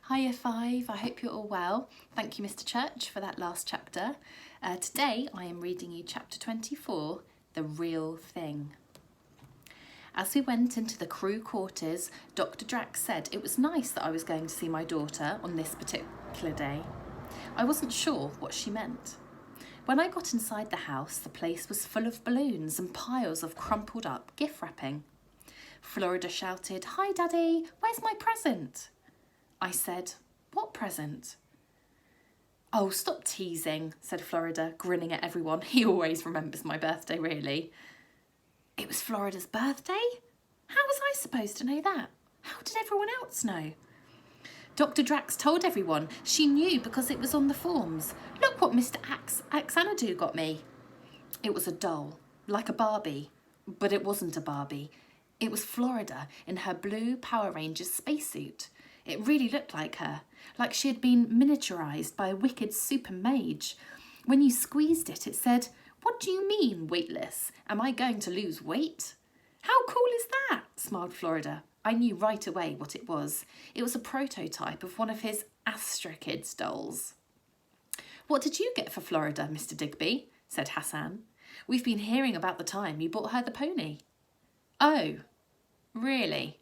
Hi Year 5, I hope you're all well. Thank you Mr Church for that last chapter. Today I am reading you chapter 24, The Real Thing. As we went into the crew quarters, Dr Drax said it was nice that I was going to see my daughter on this particular day. I wasn't sure what she meant. When I got inside the house, the place was full of balloons and piles of crumpled up gift wrapping. Florida shouted, "Hi Daddy, where's my present?" I said, "What present?" "Oh, stop teasing," said Florida, grinning at everyone. He always remembers my birthday, really. It was Florida's birthday? How was I supposed to know that? How did everyone else know? Dr. Drax told everyone. She knew because it was on the forms. Look what Mr. Axanadu got me. It was a doll, like a Barbie, but it wasn't a Barbie. It was Florida in her blue Power Rangers spacesuit. It really looked like her, like she had been miniaturised by a wicked super mage. When you squeezed it, it said, "What do you mean, weightless? Am I going to lose weight?" "How cool is that?" smiled Florida. I knew right away what it was. It was a prototype of one of his Astro Kids dolls. "What did you get for Florida, Mr. Digby?" said Hassan. "We've been hearing about the time you bought her the pony." "Oh, really?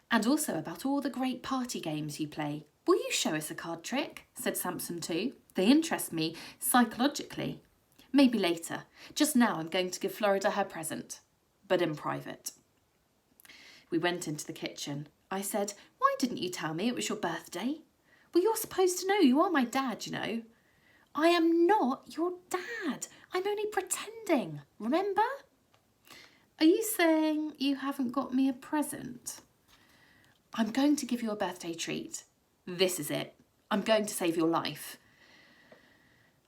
And also about all the great party games you play. Will you show us a card trick?" said Samson too. "They interest me psychologically." "Maybe later. Just now I'm going to give Florida her present, but in private." We went into the kitchen. I said, "Why didn't you tell me it was your birthday?" "Well, you're supposed to know. You are my dad, you know." "I am not your dad. I'm only pretending, remember?" "Are you saying you haven't got me a present?" "I'm going to give you a birthday treat. This is it. I'm going to save your life."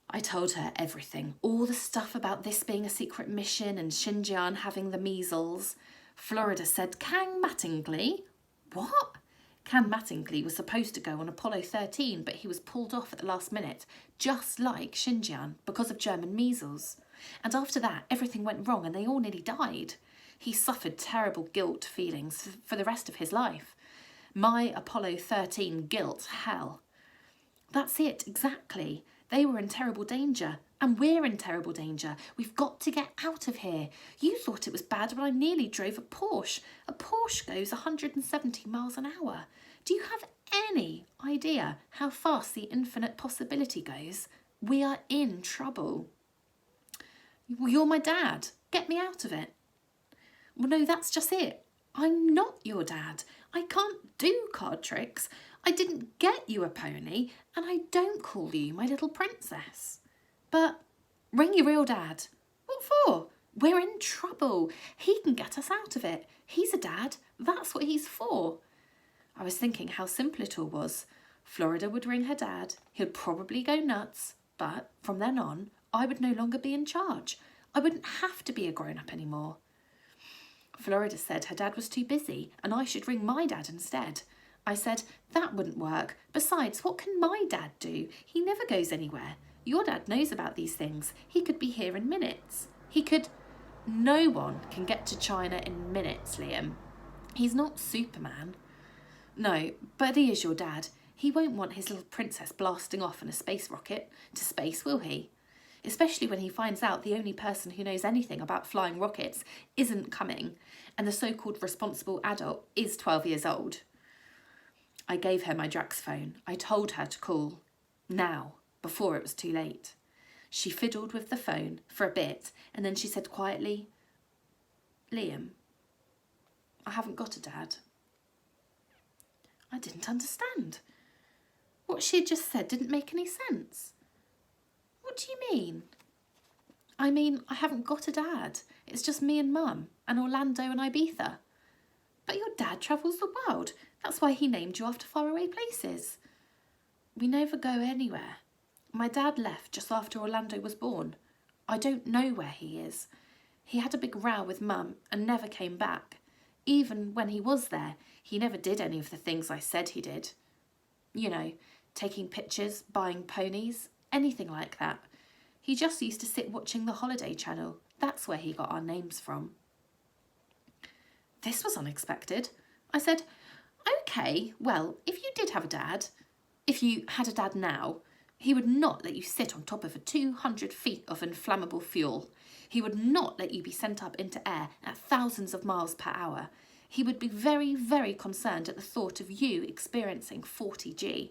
I told her everything, all the stuff about this being a secret mission and Xinjiang having the measles. Florida said, "Kang Mattingly?" "What?" Kang Mattingly was supposed to go on Apollo 13, but he was pulled off at the last minute, just like Xinjiang, because of German measles. And after that, everything went wrong and they all nearly died. He suffered terrible guilt feelings for the rest of his life. My Apollo 13 guilt hell. That's it, exactly. They were in terrible danger, and we're in terrible danger. We've got to get out of here. You thought it was bad, but I nearly drove a Porsche. A Porsche goes 170 miles an hour. Do you have any idea how fast the infinite possibility goes? We are in trouble. "Well, you're my dad. Get me out of it." "Well, no, that's just it. I'm not your dad. I can't do card tricks. I didn't get you a pony, and I don't call you my little princess." "But ring your real dad." "What for?" "We're in trouble. He can get us out of it. He's a dad. That's what he's for." I was thinking how simple it all was. Florida would ring her dad. He'd probably go nuts, but from then on, I would no longer be in charge. I wouldn't have to be a grown-up anymore. Florida said her dad was too busy and I should ring my dad instead. I said, "That wouldn't work. Besides, what can my dad do? He never goes anywhere. Your dad knows about these things. He could be here in minutes. He could..." "No one can get to China in minutes, Liam. He's not Superman." "No, but he is your dad. He won't want his little princess blasting off in a space rocket to space, will he? Especially when he finds out the only person who knows anything about flying rockets isn't coming and the so-called responsible adult is 12 years old." I gave her my Drax phone. I told her to call. Now, before it was too late. She fiddled with the phone for a bit and then she said quietly, "Liam, I haven't got a dad." I didn't understand. What she had just said didn't make any sense. "What do you mean?" "I mean, I haven't got a dad. It's just me and Mum and Orlando and Ibiza." "But your dad travels the world. That's why he named you after faraway places." "We never go anywhere. My dad left just after Orlando was born. I don't know where he is. He had a big row with Mum and never came back. Even when he was there, he never did any of the things I said he did. You know, taking pictures, buying ponies, anything like that. He just used to sit watching the Holiday Channel. That's where he got our names from." This was unexpected. I said, Okay, well, if you did have a dad, if you had a dad now, he would not let you sit on top of a 200 feet of inflammable fuel. He would not let you be sent up into air at thousands of miles per hour. He would be very, very concerned at the thought of you experiencing 40G.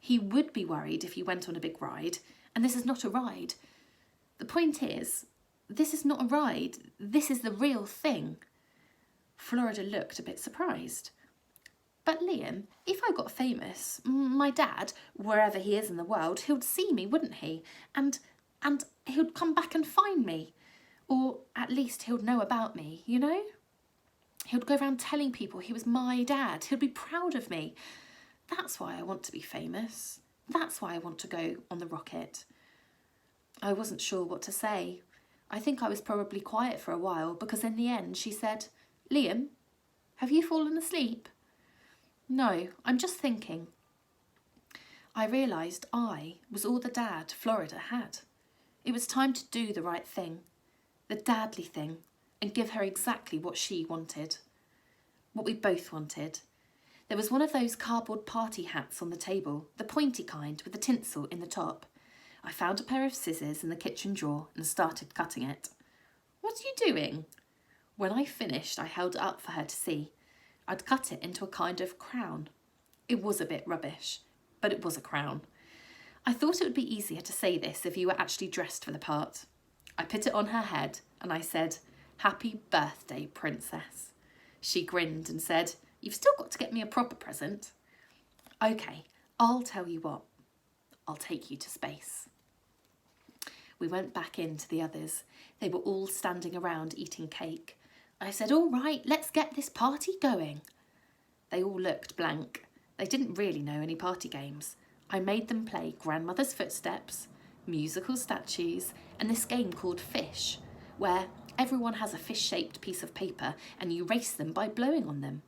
He would be worried if you went on a big ride, and this is not a ride. The point is, this is not a ride, this is the real thing. Florida looked a bit surprised. But Liam, if I got famous, my dad, wherever he is in the world, he would see me, wouldn't he? And he would come back and find me. Or at least he would know about me, you know? He would go around telling people he was my dad. He would be proud of me. That's why I want to be famous. That's why I want to go on the rocket. I wasn't sure what to say. I think I was probably quiet for a while because in the end she said, Liam, have you fallen asleep? No, I'm just thinking. I realised I was all the dad Florida had. It was time to do the right thing, the dadly thing, and give her exactly what she wanted. What we both wanted. There was one of those cardboard party hats on the table, the pointy kind with the tinsel in the top. I found a pair of scissors in the kitchen drawer and started cutting it. What are you doing? When I finished, I held it up for her to see. I'd cut it into a kind of crown. It was a bit rubbish, but it was a crown. I thought it would be easier to say this if you were actually dressed for the part. I put it on her head and I said, Happy birthday, princess. She grinned and said, You've still got to get me a proper present. Okay, I'll tell you what. I'll take you to space. We went back in to the others. They were all standing around eating cake. I said, all right, let's get this party going. They all looked blank. They didn't really know any party games. I made them play Grandmother's Footsteps, musical statues, and this game called Fish, where everyone has a fish-shaped piece of paper and you race them by blowing on them.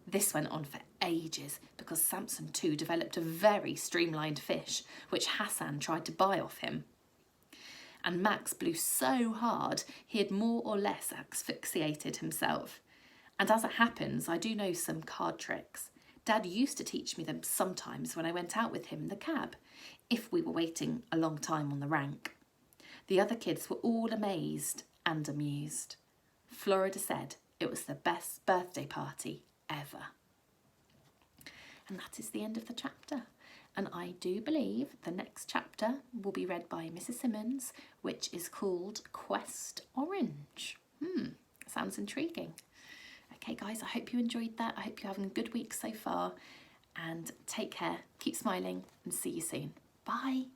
This went on for ages because Samson too developed a very streamlined fish, which Hassan tried to buy off him. And Max blew so hard he had more or less asphyxiated himself. And as it happens, I do know some card tricks. Dad used to teach me them sometimes when I went out with him in the cab, if we were waiting a long time on the rank. The other kids were all amazed and amused. Florida said it was the best birthday party ever. And that is the end of the chapter. And I do believe the next chapter will be read by Mrs. Simmons, which is called Quest Orange. Sounds intriguing. Okay, guys, I hope you enjoyed that. I hope you're having a good week so far. And take care, keep smiling, and see you soon. Bye.